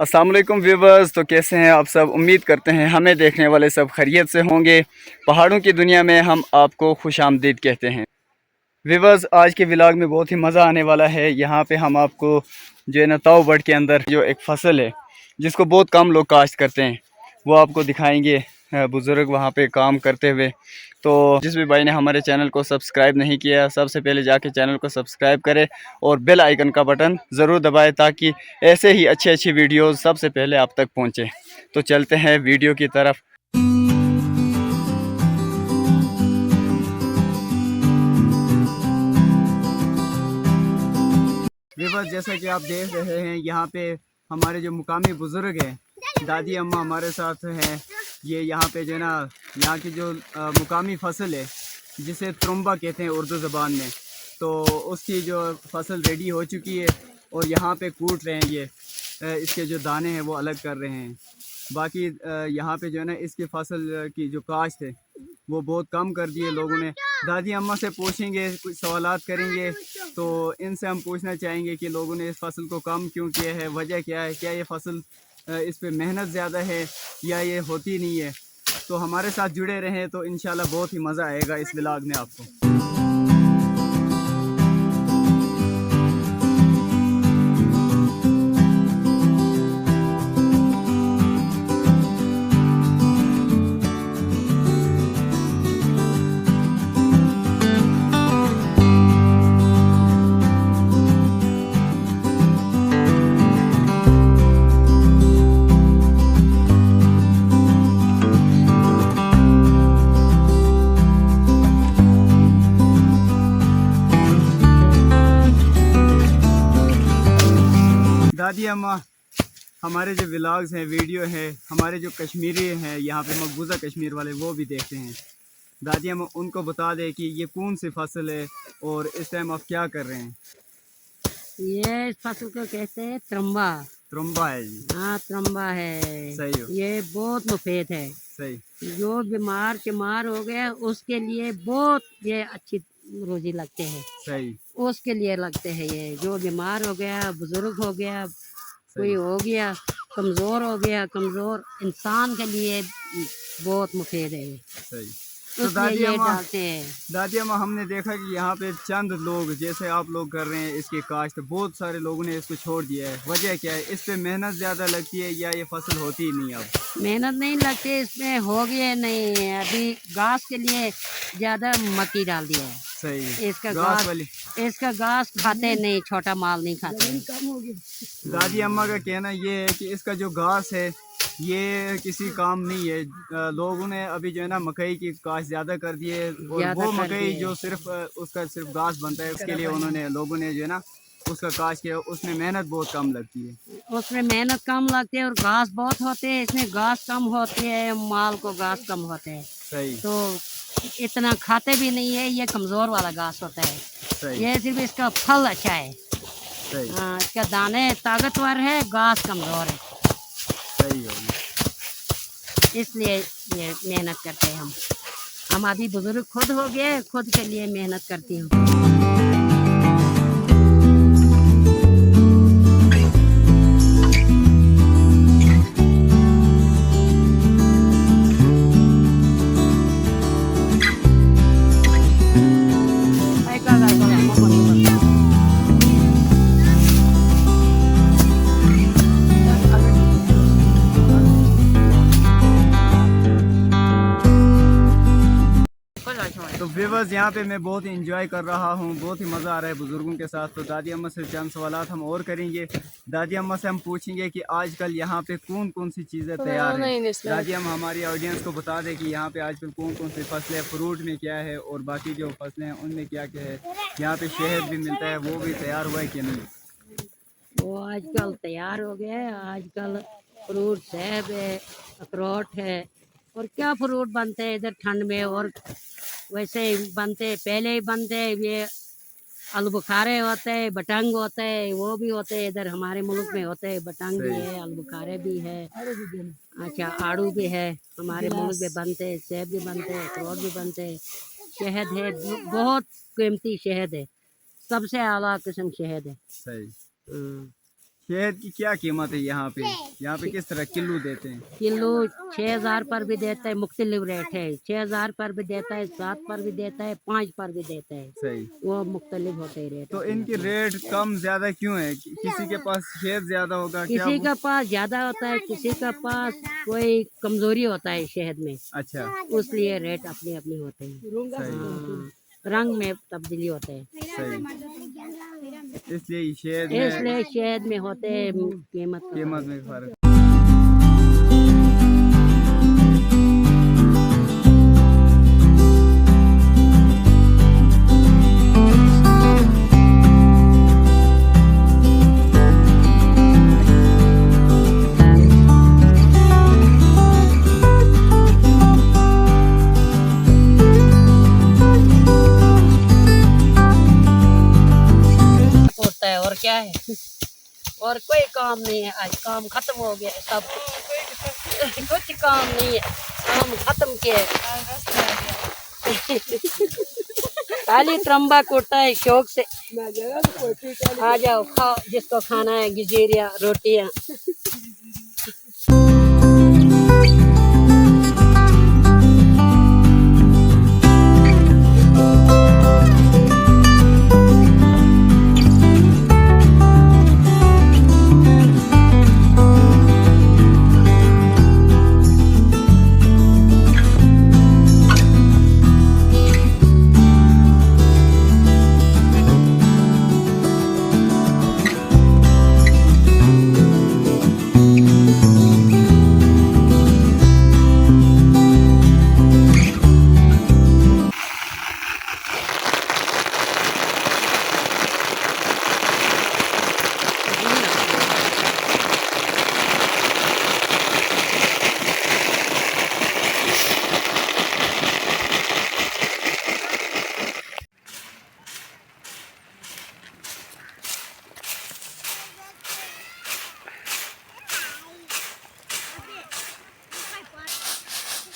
अस्सलाम वालेकुम व्यूवर्स। तो कैसे हैं आप सब? उम्मीद करते हैं हमें देखने वाले सब खैरियत से होंगे। पहाड़ों की दुनिया में हम आपको खुशामदीद कहते हैं। व्यूवर्स, आज के व्लॉग में बहुत ही मज़ा आने वाला है। यहाँ पे हम आपको जो है ना ताऊ बट के अंदर जो एक फ़सल है जिसको बहुत कम लोग काश्त करते हैं वो आपको दिखाएंगे, बुज़ुर्ग वहाँ पे काम करते हुए। तो जिस भी भाई ने हमारे चैनल को सब्सक्राइब नहीं किया, सबसे पहले जाके चैनल को सब्सक्राइब करें और बेल आइकन का बटन ज़रूर दबाएं ताकि ऐसे ही अच्छी अच्छी वीडियोस सबसे पहले आप तक पहुँचें। तो चलते हैं वीडियो की तरफ। व्यूअर्स, जैसा कि आप देख रहे हैं यहाँ पे हमारे जो मुकामी बुज़ुर्ग हैं, दादी अम्मा हमारे साथ हैं। ये यहाँ पे जो है ना यहाँ की जो मुकामी फ़सल है जिसे त्रुम्बा कहते हैं उर्दू ज़बान में, तो उसकी जो फसल रेडी हो चुकी है और यहाँ पे कूट रहे हैं। ये इसके जो दाने हैं वो अलग कर रहे हैं। बाकी यहाँ पे जो है ना इसकी फसल की जो काश्त है वो बहुत कम कर दिए लोगों ने। दादी अम्मा से पूछेंगे, कुछ सवालात करेंगे, तो इनसे हम पूछना चाहेंगे कि लोगों ने इस फसल को कम क्यों किया है, वजह क्या है, क्या ये फसल इस पे मेहनत ज़्यादा है या ये होती नहीं है। तो हमारे साथ जुड़े रहें तो इंशाल्लाह बहुत ही मज़ा आएगा इस व्लॉग में आपको। दादी अम्मा, हमारे जो व्लॉग्स हैं, वीडियो है, हमारे जो कश्मीरी हैं यहाँ पे मकबूजा कश्मीर वाले वो भी देखते हैं। दादी अम्मा, उनको बता दें कि ये कौन सी फसल है और इस टाइम आप क्या कर रहे हैं। ये इस फसल को कहते हैं त्रम्बा। त्रुम्बा है जी? हाँ, त्रम्बा है। सही हो। ये बहुत मुफीद है। सही। जो बीमार शिमार हो गया उसके लिए बहुत ये अच्छी रोजी लगते हैं। सही। उसके लिए लगते हैं। ये जो बीमार हो गया, बुजुर्ग हो गया, कोई हो गया कमज़ोर हो गया, कमज़ोर इंसान के लिए बहुत मुफीद है। सही। तो उसलिए ये डालते हैं। दादी अम्मा, हमने देखा कि यहाँ पे चंद लोग जैसे आप लोग कर रहे हैं इसकी काश्त, बहुत सारे लोगों ने इसको छोड़ दिया है। वजह क्या है? इस पे मेहनत ज़्यादा लगती है या ये फसल होती ही नहीं? अब मेहनत नहीं लगती इसमें, हो गया नहीं। अभी घास के लिए ज़्यादा मक्की डाल दिया है। सही। इसका घास वाली, इसका घास खाते नहीं, छोटा माल नहीं खाते। कम हो गया। दादी अम्मा का कहना ये है कि इसका जो घास है ये किसी काम नहीं है। लोगों ने अभी जो है ना मकई की काश्त ज़्यादा कर दी है और वो मकई जो सिर्फ उसका सिर्फ घास बनता है उसके लिए उन्होंने लोगों ने जो है ना उसका काश्त किया। उसमें मेहनत बहुत कम लगती है। उसमें मेहनत कम लगती है और घास बहुत होते हैं। इसमें घास कम होती है, माल को घास कम होते हैं। सही। तो इतना खाते भी नहीं है। ये कमज़ोर वाला घास होता है। सही। ये सिर्फ इसका फल अच्छा है। सही। इसका दाने ताकतवर है, घास कमज़ोर है। सही होगी। इसलिए ये मेहनत करते हैं हम अभी बुजुर्ग खुद हो गए, खुद के लिए मेहनत करती हूँ। तो व्यूअर्स, यहाँ पे मैं बहुत ही इंजॉय कर रहा हूँ, बहुत ही मज़ा आ रहा है बुज़ुर्गों के साथ। तो दादी अम्मा से चंद सवालात हम और करेंगे। दादी अम्मा से हम पूछेंगे कि आजकल यहाँ पे कौन कौन सी चीज़ें तैयार हैं। दादी अम्मा, हमारी ऑडियंस को बता दें कि यहाँ पे आजकल कौन कौन सी फसलें, फ्रूट में क्या है और बाकी जो फसलें हैं उनमें क्या क्या है। यहाँ पे शहद भी मिलता है, वो भी तैयार हुआ है कि नहीं? वो आजकल तैयार हो गया है। आजकल फ्रूट सेब है, अखरोट है, और क्या फ्रूट बनते हैं इधर ठंड में। और वैसे ही बनते, पहले ही बनते ये आलू बुखारे होते हैं, बटंग होते हैं, वो भी होते हैं इधर हमारे मुल्क में होते हैं। बटंग भी है, आलू बुखारे भी है, अच्छा आड़ू भी है, हमारे मुल्क में बनते हैं। सेब भी बनते हैं, अखरोट भी बनते हैं। शहद है, बहुत कीमती शहद है, सबसे आला किस्म शहद है। सही। शहद की क्या कीमत है यहाँ पे? यहाँ पे किस तरह किलो देते हैं? किलो 6,000 पर भी देता है, मुख्तलिफ रेट है। 6,000 पर भी देता है, 7 पर भी देता है, 5 पर भी देता है। सही। वो मुख्तलिफ होते हैं रेट। तो इनकी रेट कम ज्यादा क्यों है? किसी के पास शहद ज्यादा होगा क्या? किसी का पास ज्यादा होता है, किसी का पास कोई कमजोरी होता है शहद में, अच्छा, इसलिए रेट अपनी अपनी होते हैं। सही हाँ, रंग में तब्दीली होते हैं, सही। इसलिए शहद में इसलिए शहद में होते हैं कीमत। कीमत में फर्क। होता है और क्या है, और कोई काम नहीं है। आज काम खत्म हो गया है, सब कुछ काम नहीं है, काम खत्म किए। खाली ट्रम्बा कुटता है शौक से। आ जाओ खाओ, जिसको खाना है, गिजेरिया रोटियां।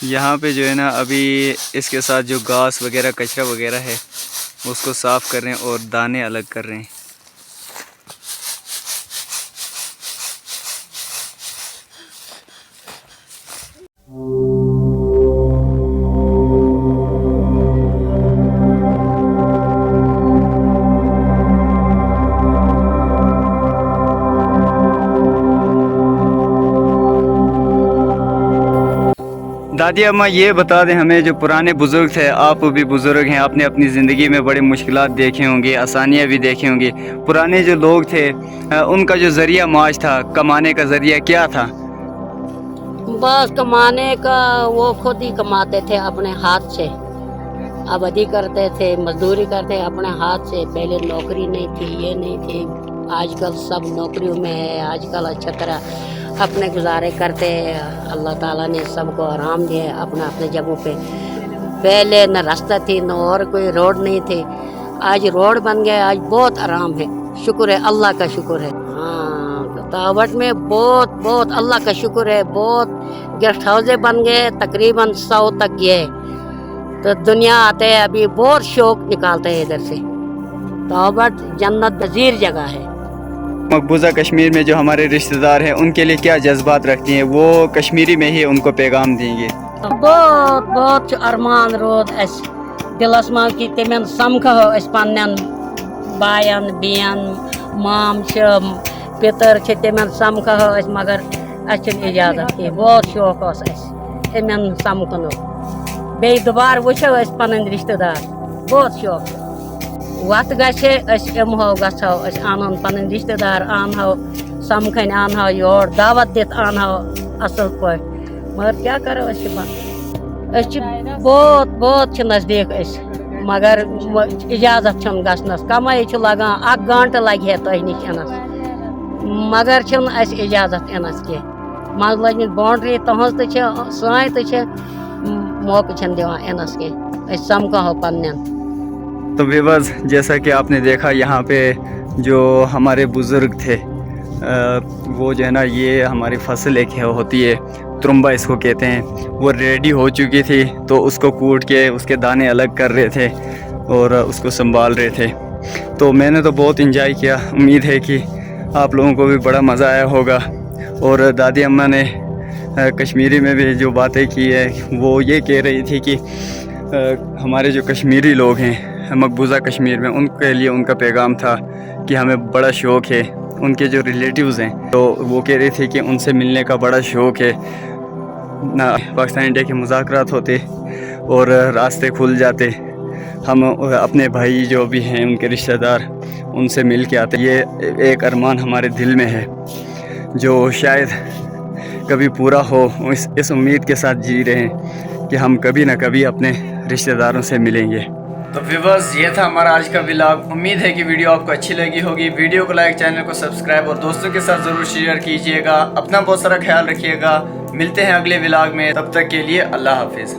यहाँ पे जो है ना अभी इसके साथ जो घास वगैरह कचरा वगैरह है उसको साफ़ कर रहे हैं और दाने अलग कर रहे हैं। दादी अम्मा ये बता दें हमें, जो पुराने बुज़ुर्ग थे, आप भी बुज़ुर्ग हैं, आपने अपनी ज़िंदगी में बड़े मुश्किलात देखे होंगे, आसानियाँ भी देखी होंगी। पुराने जो लोग थे उनका जो ज़रिया माश था, कमाने का ज़रिया क्या था? बस कमाने का वो खुद ही कमाते थे अपने हाथ से, आबादी करते थे, मजदूरी करते अपने हाथ से। पहले नौकरी नहीं थी, ये नहीं थी। आजकल सब नौकरियों में है, आजकल अच्छा तरह अपने गुजारे करते हैं। अल्लाह ताला ने सबको आराम दिया अपने अपने जगहों पे। पहले न रास्ता थी, न और कोई रोड नहीं थे, आज रोड बन गया, आज बहुत आराम है। शुक्र है, अल्लाह का शुक्र है। हाँ, तावट में बहुत बहुत अल्लाह का शुक्र है। बहुत गेस्ट हाउसे बन गए, तकरीबन 100 तक गए। तो दुनिया आते हैं, अभी बहुत शौक निकालते हैं इधर से। तावट जन्नत नज़ीर जगह है। मकबूजा कश्मीर में जो हमारे रिश्तेदार हैं उनके लिए क्या जज्बात रखती हैं? वो कश्मीरी में ही उनको पैगाम देंगे। बहुत बहुत अरमान रोद अस दिलस मं कि तमें समखो अस पन्न बायन बेन माम पितर तमें समखो अस, मगर अस इजाजत कह। बहुत शौक तमें समखन, बे दोबार वुचो अस पन रिश्तेदार। बहुत शौक वत गमो गो अन पन रिश्तेदार अनो समखन, अनो योर दावत दित अनो असल पे, मगर क्या करो बहुत बहुत नज़दीक, मगर इजाजत गसनस कमाई लगान 1 घंटे लगे तुह नश अनस, मगर इजाजत अनस कह। मज लग बाउंड्री तुज तो सान तो मौका दिवान अनस कह, समखो पन्न। तो व्यूअर्स, जैसा कि आपने देखा यहाँ पे जो हमारे बुज़ुर्ग थे वो जो है ना, ये हमारी फसल एक होती है, त्रुम्बा इसको कहते हैं, वो रेडी हो चुकी थी तो उसको कूट के उसके दाने अलग कर रहे थे और उसको संभाल रहे थे। तो मैंने तो बहुत इंजॉय किया। उम्मीद है कि آپ لوگوں کو بھی بڑا مزہ آیا ہوگا. اور دادی اماں نے کشمیری میں بھی جو باتیں کی ہے وہ یہ کہہ رہی تھی کہ ہمارے جو کشمیری لوگ ہیں مقبوضہ کشمیر میں، ان کے لیے ان کا پیغام تھا کہ ہمیں بڑا شوق ہے. ان کے جو ریلیٹیوز ہیں تو وہ کہہ رہی تھی کہ ان سے ملنے کا بڑا شوق ہے. پاکستان انڈیا کے مذاکرات ہوتے اور راستے کھل جاتے، ہم اپنے بھائی جو بھی ہیں ان کے رشتہ دار ان سے مل کے آتے. یہ ایک ارمان ہمارے دل میں ہے جو شاید کبھی پورا ہو. اس امید کے ساتھ جی رہے ہیں کہ ہم کبھی نہ کبھی اپنے رشتہ داروں سے ملیں گے. تو ویورز یہ تھا ہمارا آج کا ولاگ. امید ہے کہ ویڈیو آپ کو اچھی لگی ہوگی. ویڈیو کو لائک، چینل کو سبسکرائب اور دوستوں کے ساتھ ضرور شیئر کیجیے گا. اپنا بہت سارا خیال رکھیے گا. ملتے ہیں اگلے ولاگ میں، تب تک کے لیے اللہ حافظ.